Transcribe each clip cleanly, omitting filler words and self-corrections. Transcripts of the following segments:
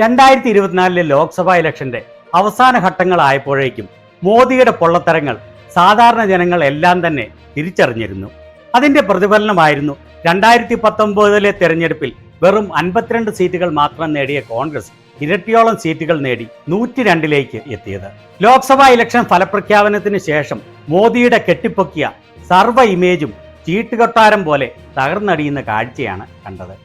2024 ലോക്സഭാ ഇലക്ഷന്റെ അവസാന ഘട്ടങ്ങളായപ്പോഴേക്കും മോദിയുടെ പൊള്ളത്തരങ്ങൾ സാധാരണ ജനങ്ങൾ എല്ലാം തന്നെ തിരിച്ചറിഞ്ഞിരുന്നു. അതിന്റെ പ്രതിഫലനമായിരുന്നു 2019 തെരഞ്ഞെടുപ്പിൽ വെറും 52 സീറ്റുകൾ മാത്രം നേടിയ കോൺഗ്രസ് ഇരട്ടിയോളം സീറ്റുകൾ നേടി 102ലേക്ക് എത്തിയത്. ലോക്സഭാ ഇലക്ഷൻ ഫലപ്രഖ്യാപനത്തിന് ശേഷം മോദിയുടെ കെട്ടിപ്പൊക്കിയ സർവ്വ ഇമേജും ചീട്ടുകൊട്ടാരം പോലെ തകർന്നടിയുന്ന കാഴ്ചയാണ് കണ്ടത്.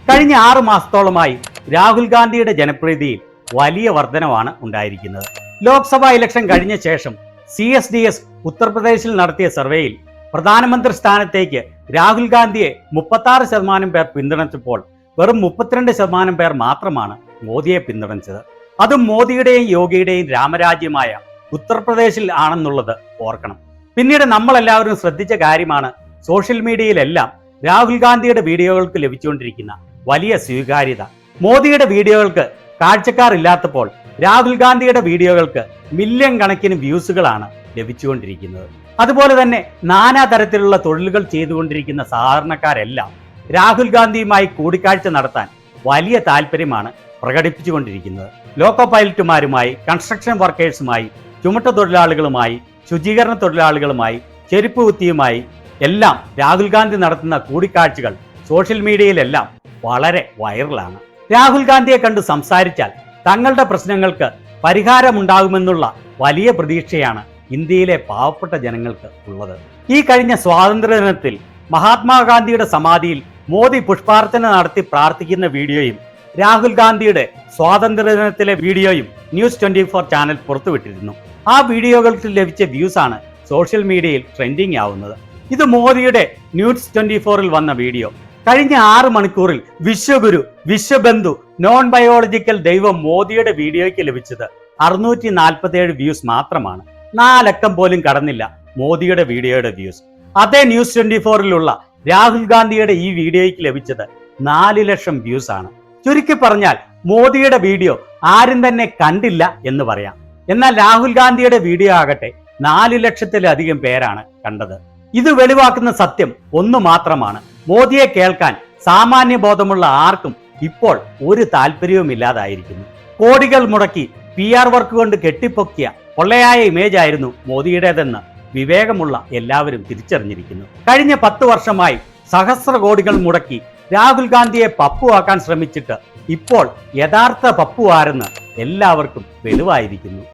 കഴിഞ്ഞ 6 മാസത്തോളമായി രാഹുൽ ഗാന്ധിയുടെ ജനപ്രീതിയിൽ വലിയ വർധനവാണ് ഉണ്ടായിരിക്കുന്നത്. ലോക്സഭാ ഇലക്ഷൻ കഴിഞ്ഞ ശേഷം CSDS ഉത്തർപ്രദേശിൽ നടത്തിയ സർവേയിൽ പ്രധാനമന്ത്രി സ്ഥാനത്തേക്ക് രാഹുൽ ഗാന്ധിയെ 36% പേർ പിന്തുണച്ചപ്പോൾ വെറും 32% പേർ മാത്രമാണ് മോദിയെ പിന്തുണച്ചത്. അതും മോദിയുടെയും യോഗിയുടെയും രാമരാജ്യമായ ഉത്തർപ്രദേശിൽ ആണെന്നുള്ളത് ഓർക്കണം. പിന്നീട് നമ്മളെല്ലാവരും ശ്രദ്ധിച്ച കാര്യമാണ് സോഷ്യൽ മീഡിയയിലെല്ലാം രാഹുൽ ഗാന്ധിയുടെ വീഡിയോകൾക്ക് ലഭിച്ചുകൊണ്ടിരിക്കുന്ന വലിയ സ്വീകാര്യത. മോദിയുടെ വീഡിയോകൾക്ക് കാഴ്ചക്കാർ ഇല്ലാത്തപ്പോൾ രാഹുൽ ഗാന്ധിയുടെ വീഡിയോകൾക്ക് മില്യൺ കണക്കിന് വ്യൂസുകളാണ് ലഭിച്ചുകൊണ്ടിരിക്കുന്നത്. അതുപോലെ തന്നെ നാനാതരത്തിലുള്ള തൊഴിലുകൾ ചെയ്തുകൊണ്ടിരിക്കുന്ന സാധാരണക്കാരെല്ലാം രാഹുൽ ഗാന്ധിയുമായി കൂടിക്കാഴ്ച നടത്താൻ വലിയ താല്പര്യമാണ് പ്രകടിപ്പിച്ചുകൊണ്ടിരിക്കുന്നത്. ലോക്കോ പൈലറ്റുമാരുമായി, കൺസ്ട്രക്ഷൻ വർക്കേഴ്സുമായി, ചുമട്ടുതൊഴിലാളികളുമായി, ശുചീകരണ തൊഴിലാളികളുമായി, ചെരുപ്പ് കുത്തിയുമായി എല്ലാം രാഹുൽ ഗാന്ധി നടത്തുന്ന കൂടിക്കാഴ്ചകൾ സോഷ്യൽ മീഡിയയിലെല്ലാം വളരെ വൈറലാണ്. രാഹുൽ ഗാന്ധിയെ കണ്ട് സംസാരിച്ചാൽ തങ്ങളുടെ പ്രശ്നങ്ങൾക്ക് പരിഹാരമുണ്ടാകുമെന്നുള്ള വലിയ പ്രതീക്ഷയാണ് ഇന്ത്യയിലെ പാവപ്പെട്ട ജനങ്ങൾക്ക് ഉള്ളത്. ഈ കഴിഞ്ഞ സ്വാതന്ത്ര്യദിനത്തിൽ മഹാത്മാഗാന്ധിയുടെ സമാധിയിൽ മോദി പുഷ്പാർച്ചന നടത്തി പ്രാർത്ഥിക്കുന്ന വീഡിയോയും രാഹുൽ ഗാന്ധിയുടെ സ്വാതന്ത്ര്യദിനത്തിലെ വീഡിയോയും ന്യൂസ് 24 ചാനൽ പുറത്തുവിട്ടിരുന്നു. ആ വീഡിയോകൾക്ക് ലഭിച്ച വ്യൂസ് ആണ് സോഷ്യൽ മീഡിയയിൽ ട്രെൻഡിങ് ആവുന്നത്. ഇത് മോദിയുടെ ന്യൂസ് 24ൽ വന്ന വീഡിയോ. കഴിഞ്ഞ 6 മണിക്കൂറിൽ വിശ്വഗുരു, വിശ്വബന്ധു, നോൺ ബയോളജിക്കൽ ദൈവം മോദിയുടെ വീഡിയോയ്ക്ക് ലഭിച്ചത് 647 വ്യൂസ് മാത്രമാണ്. 4 അക്കം പോലും കടന്നില്ല മോദിയുടെ വീഡിയോയുടെ വ്യൂസ്. അതേ ന്യൂസ് 24ലുള്ള രാഹുൽ ഗാന്ധിയുടെ ഈ വീഡിയോയ്ക്ക് ലഭിച്ചത് 4 ലക്ഷം വ്യൂസ് ആണ്. ചുരുക്കി പറഞ്ഞാൽ മോദിയുടെ വീഡിയോ ആരും തന്നെ കണ്ടില്ല എന്ന് പറയാം. എന്നാൽ രാഹുൽ ഗാന്ധിയുടെ വീഡിയോ ആകട്ടെ 4 ലക്ഷത്തിലധികം പേരാണ് കണ്ടത്. ഇത് വെളിവാക്കുന്ന സത്യം ഒന്ന് മാത്രമാണ്: മോദിയെ കേൾക്കാൻ സാമാന്യ ബോധമുള്ള ആർക്കും ഇപ്പോൾ ഒരു താല്പര്യവും ഇല്ലാതായിരിക്കുന്നു. കോടികൾ മുടക്കി PR വർക്ക് കൊണ്ട് കെട്ടിപ്പൊക്കിയ പൊള്ളയായ ഇമേജ് ആയിരുന്നു മോദിയുടേതെന്ന് വിവേകമുള്ള എല്ലാവരും തിരിച്ചറിഞ്ഞിരിക്കുന്നു. കഴിഞ്ഞ 10 വർഷമായി സഹസ്ര കോടികൾ മുടക്കി രാഹുൽ ഗാന്ധിയെ പപ്പുവാക്കാൻ ശ്രമിച്ചിട്ട് ഇപ്പോൾ യഥാർത്ഥ പപ്പു ആരെന്ന് എല്ലാവർക്കും വെളിവായിരിക്കുന്നു.